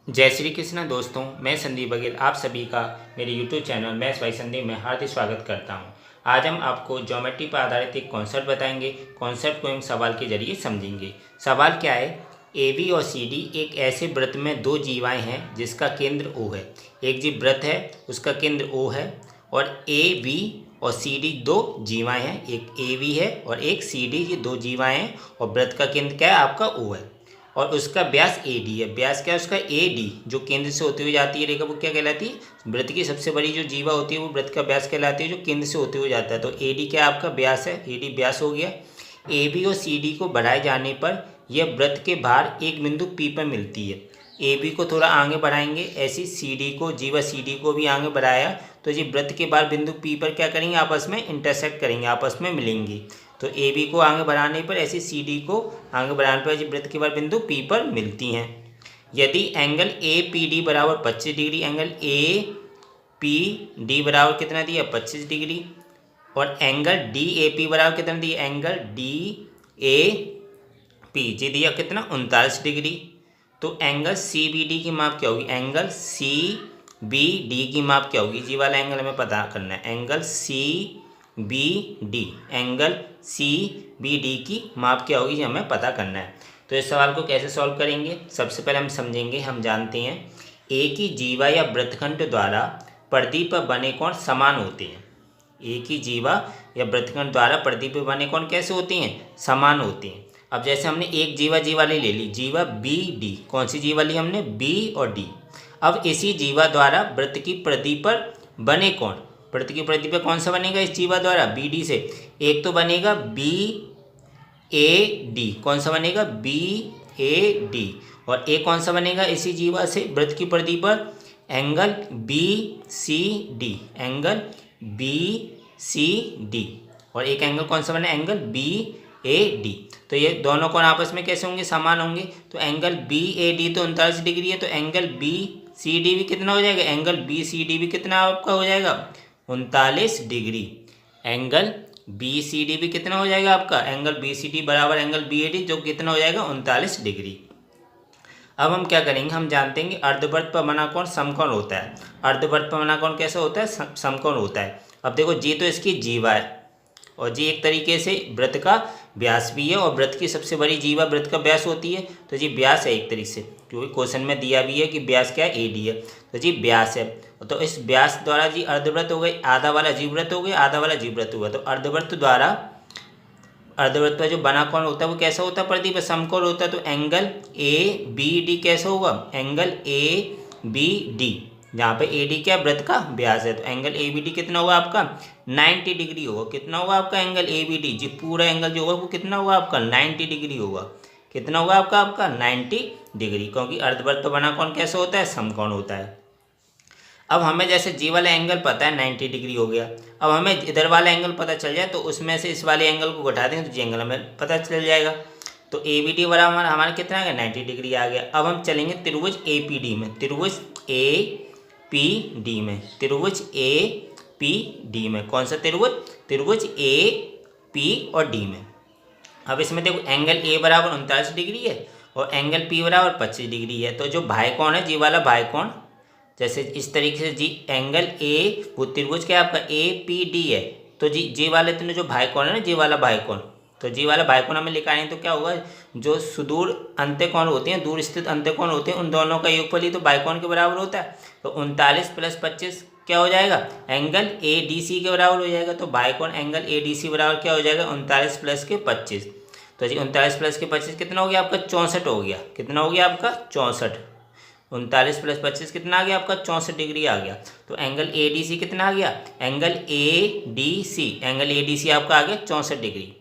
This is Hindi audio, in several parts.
जय श्री कृष्ण दोस्तों, मैं संदीप बघेल आप सभी का मेरे YouTube channel maths by Sandeep में हार्दिक स्वागत करता हूं। आज हम आपको ज्योमेट्री पर आधारित एक कॉन्सेप्ट बताएंगे। कॉन्सेप्ट को हम सवाल के जरिए समझेंगे। सवाल क्या है, ए बी और सी डी एक ऐसे वृत्त में दो जीवाएं हैं जिसका केंद्र ओ है। एक जीव वृत्त है, उसका केंद्र ओ है और ए बी और सी डी दो जीवाएं हैं। एक ए बी है और एक सी डी, ये दो जीवाएं हैं और वृत्त का केंद्र क्या है, आपका ओ है और उसका व्यास ए डी है। व्यास क्या है उसका, ए डी, जो केंद्र से होते हुए जाती है रेखा, वो क्या कहलाती है, वृत्त की सबसे बड़ी जो जीवा होती है वो वृत्त का व्यास कहलाती है, जो केंद्र से होते हुए जाता है। तो ए डी क्या आपका व्यास है, ए डी व्यास हो गया। ए बी और सी डी को बढ़ाए जाने पर यह वृत्त के बाहर एक बिंदु पी पर मिलती है। ए बी को थोड़ा आगे बढ़ाएंगे, ऐसी सी डी को, जीवा सी डी को भी आगे बढ़ाया तो ये वृत्त के बाहर बिंदु पी पर क्या करेंगे, आपस में इंटरसेक्ट करेंगे, आपस में मिलेंगी। तो ए बी को आगे बढ़ाने पर, ऐसी सी डी को आगे बढ़ाने पर ये वृत्त के बाहर बिंदु पी पर मिलती हैं। यदि एंगल ए पी डी बराबर 25 degree, angle A P D बराबर कितना दिया, 25 डिग्री, और एंगल डी ए पी बराबर कितना दिया, angle D A P G दिया कितना, 39 डिग्री। तो एंगल सी बी डी की माप क्या होगी, एंगल सी बी डी की माप क्या होगी, जी वाला एंगल हमें पता करना है। Angle C B D, angle C B D की माप क्या होगी, ये हमें पता करना है। तो इस सवाल को कैसे सॉल्व करेंगे, सबसे पहले हम समझेंगे। हम जानते हैं एक ही जीवा या वृत्तखंड द्वारा परिधि पर बने कोण समान होते हैं। एक ही जीवा या वृत्तखंड द्वारा परिधि पर बने कोण कैसे होते हैं, समान होते हैं। अब जैसे हमने एक जीवा जी वाली ले ली, जीवा बी डी, कौन सी जीवा ली हमने, बी और डी। अब इसी जीवा द्वारा वृत्त की परिधि पर बने कोण, वृत्त की परिधि पर कौन सा बनेगा इस जीवा द्वारा, बी डी से। एक तो बनेगा बी ए डी, कौन सा बनेगा, बी ए डी, और एक कौन सा बनेगा इसी जीवा से वृत्त की परिधि पर, angle B C D, angle B C D, और एक एंगल कौन सा बना, एंगल बी ए डी। तो ये दोनों कोण आपस में कैसे होंगे, समान होंगे। तो एंगल बी ए डी तो 39 डिग्री है, तो एंगल बी सी डी भी कितना हो जाएगा, एंगल बी सी डी भी कितना आपका हो जाएगा, 39 degree. Angle B C D भी कितना हो जाएगा आपका, एंगल बी सी डी बराबर एंगल बी ए डी, जो कितना हो जाएगा, 39 डिग्री। अब हम क्या करेंगे, हम जानते हैं कि अर्धवृत्त पर बना कोण समकोण होता है। अर्धवृत्त पर बना कोण कैसे होता है, समकोण होता है। अब देखो जी तो इसकी जीवा है और जी एक तरीके से वृत्त का व्यास भी है, और वृत्त की सबसे बड़ी जीवा वृत्त का व्यास होती है, तो जी व्यास है एक तरीके से, क्योंकि क्वेश्चन में दिया भी है कि व्यास क्या है, ए डी है, तो जी व्यास है। तो इस व्यास द्वारा जी अर्धवृत्त हो गई, आधा वाला जीववृत्त हो गया, आधा वाला जीववृत्त हुआ। तो अर्धवृत्त द्वारा, अर्धवृत्त का जो बना कोण होता है वो कैसा होता है, परिधि पर समकोण होता है। तो एंगल ए बी डी कैसा होगा, एंगल ए बी डी, जहाँ पे ए डी क्या वृत्त का व्यास है, तो एंगल ए बी डी कितना होगा आपका, 90 डिग्री होगा। कितना होगा आपका एंगल ए बी डी, जी पूरा एंगल जो होगा वो कितना होगा आपका, 90 डिग्री होगा। कितना होगा आपका 90 डिग्री, क्योंकि अर्धवृत्त बना कोण कैसा होता है, समकोण होता है। अब हमें जैसे जी वाला एंगल पता है 90 डिग्री हो गया, अब हमें इधर वाला एंगल पता चल जाए तो उसमें से इस वाले एंगल को घटा देंगे तो जी एंगल हमें पता चल जाएगा। तो ए बी डी बराबर हमारा कितना आ गया, 90 डिग्री आ गया। अब हम चलेंगे त्रिभुज ए पी डी में, त्रिभुज ए पी डी में, त्रिभुज ए पी डी में, कौन सा त्रिभुज, त्रिभुज ए पी और डी में। अब इसमें देखो एंगल ए बराबर 39 डिग्री है और एंगल पी बराबर 25 डिग्री है। तो जो भाई कोण है, जी वाला भाई कोण, जैसे इस तरीके से जी एंगल ए, वो त्रिभुज क्या है आपका ए पी डी है, तो जी वाले तीनों जो भाई कोण है ना, जी वाला भाई कोण, तो जी वाला भाई कोण हमें लिखाएंगे तो क्या होगा, जो सुदूर अंत्यकोण होते हैं, दूर स्थित अंत्यकोण होते हैं, उन दोनों का योगफल ही तो भाई कोण के बराबर होता है। तो 39 + 25 क्या हो जाएगा, एंगल ए डी सी के बराबर हो जाएगा। तो भाई कोण एंगल ए डी सी बराबर क्या हो जाएगा, 39 + के 25। तो जी 39 + के 25 कितना हो गया आपका, 64 हो गया। कितना हो गया आपका, 64। 39 + 25 कितना आ गया आपका, 64 डिग्री आ गया। तो एंगल ए डी सी कितना आ गया, angle A D C, angle A D C आपका आ गया 64 डिग्री।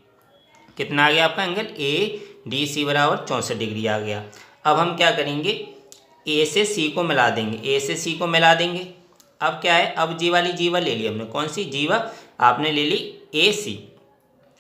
कितना आ गया आपका, एंगल ए डी सी बराबर 64 डिग्री आ गया। अब हम क्या करेंगे, ए से सी को मिला देंगे, ए से सी को मिला देंगे। अब क्या है, अब जी वाली जीवा ले ली हमने, कौन सी जीवा, आपने ले ली ए सी,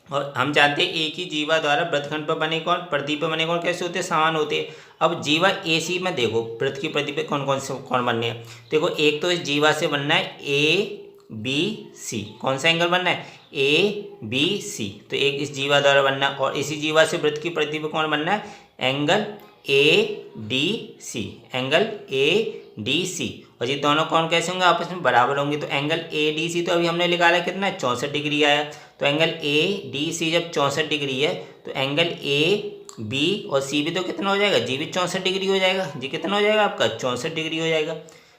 और हम जानते हैं एक ही जीवा द्वारा वृत्तखंड पर बने कोण, परिधि पर बने कोण कैसे होते हैं, समान होते हैं। अब जीवा ए सी में देखो वृत्त की परिधि पे कौन कौन से कोण बनने हैं, देखो एक तो इस जीवा से बनना है ए बी सी, कौन सा एंगल बनना है, ए बी सी, तो एक इस जीवा द्वारा बनना है, और इसी जीवा से वृत्त की परिधि पे कौन बनना है, एंगल ADC, एंगल ADC। और ये दोनों कौन कैसे होंगे, आपस में बराबर होंगे। तो एंगल ADC तो अभी हमने निकाला कितना है, 64 डिग्री आया। तो एंगल ADC जब 64 डिग्री है तो एंगल AB और CB तो कितना हो जाएगा, जी भी 64 डिग्री हो जाएगा। जी कितना हो जाएगा आपका, 64 डिग्री हो जाएगा,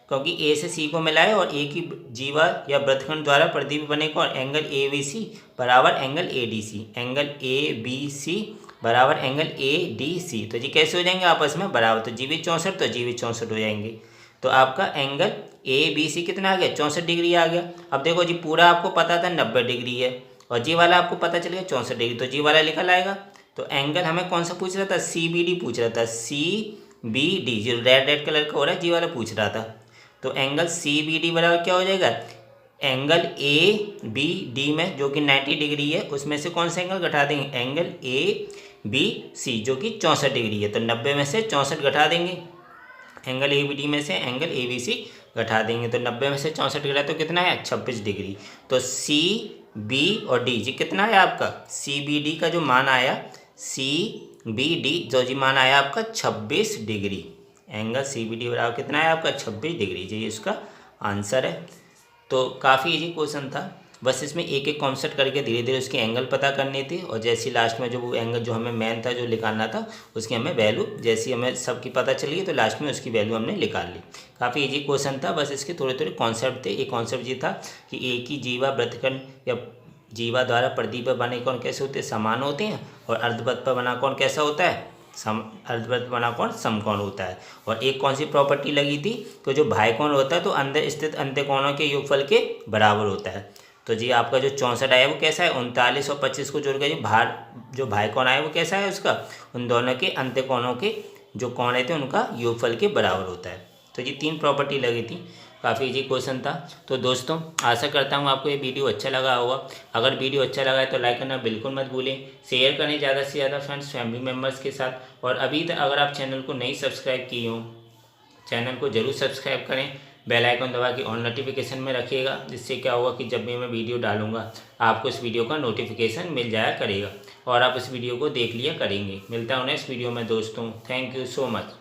क्योंकि A से C को मिलाए और A की जीवा या वृत्तखंड द्वारा प्रतिबिंब बनेगा। और एंगल ABC बराबर एंगल ADC, एंगल ABC बराबर एंगल ADC। तो जी कैसे हो जाएंगे, आपस में बराबर। तो जी भी 64 तो जी भी 64 हो जाएंगे। तो आपका एंगल ABC कितना आ गया, 64 डिग्री आ गया। अब देखो जी, पूरा आपको पता था 90 डिग्री है और जी वाला आपको पता चल गया 64 डिग्री, तो जी वाला निकल आएगा। तो एंगल हमें कौन सा पूछ रहा था, CBD पूछ रहा था, CBD जो रेड रेड कलर का हो रहा है, जी वाला पूछ रहा था। तो एंगल CBD बराबर क्या हो जाएगा, एंगल ABD में जो कि 90 डिग्री है उसमें से कौन सा एंगल घटा देंगे, एंगल ABC जो कि 64 डिग्री है। तो 90 में से 64 घटा देंगे, एंगल ABD में से एंगल ABC घटा देंगे। तो 90 में से 64 घटा तो कितना है, 26 डिग्री। तो CB और D जी कितना है आपका, CBD का जो मान आया, CBD जो जी मान आया आपका 26 डिग्री। एंगल CBD बराबर कितना है आपका, 26 डिग्री। जी इसका आंसर है। तो काफ़ी इजी क्वेश्चन था, बस इसमें एक एक कॉन्सेप्ट करके धीरे धीरे उसके एंगल पता करने थे। और जैसे लास्ट में जो वो एंगल जो हमें मेन था जो निकालना था, उसकी हमें वैल्यू जैसी हमें सबकी पता चली तो लास्ट में उसकी वैल्यू हमने निकाल ली। काफ़ी इजी क्वेश्चन था, बस इसके थोड़े थोड़े कॉन्सेप्ट थे। एक कॉन्सेप्ट ये था कि एक ही जीवा वृत्तखंड या जीवा द्वारा प्रतिबिंब बने कौन कैसे होते हैं, समान होते हैं। और अर्धवृत्त पर बना कौन कैसा होता है, अर्धवृत्त बना कौन समकोण होता है। और एक कौन सी प्रॉपर्टी लगी थी, तो जो भाइकोण होता है तो अंदर स्थित अंत्यकोणों के योगफल के बराबर होता है। तो जी आपका जो 64 आया वो कैसा है, 39 और 25 को जोड़ कर जो भाइकोण आया वो कैसा है, उसका उन दोनों के अंत्यकोणों के जो कोण थे उनका योगफल के बराबर होता है। तो ये 3 प्रॉपर्टी लगी थी, काफ़ी इजी क्वेश्चन था। तो दोस्तों आशा करता हूँ आपको ये वीडियो अच्छा लगा होगा। अगर वीडियो अच्छा लगा है तो लाइक करना बिल्कुल मत भूलें, शेयर करें ज़्यादा से ज़्यादा फ्रेंड्स फैमिली मेम्बर्स के साथ। और अभी तक अगर आप चैनल को नहीं सब्सक्राइब किए हो, चैनल को ज़रूर सब्सक्राइब करें, बेल आइकन दबा के ऑन नोटिफिकेशन में रखिएगा, जिससे क्या होगा कि जब भी मैं वीडियो डालूंगा आपको इस वीडियो का नोटिफिकेशन मिल जाया करेगा और आप इस वीडियो को देख लिया करेंगे। मिलता हूँ नेक्स्ट वीडियो में दोस्तों, थैंक यू सो मच।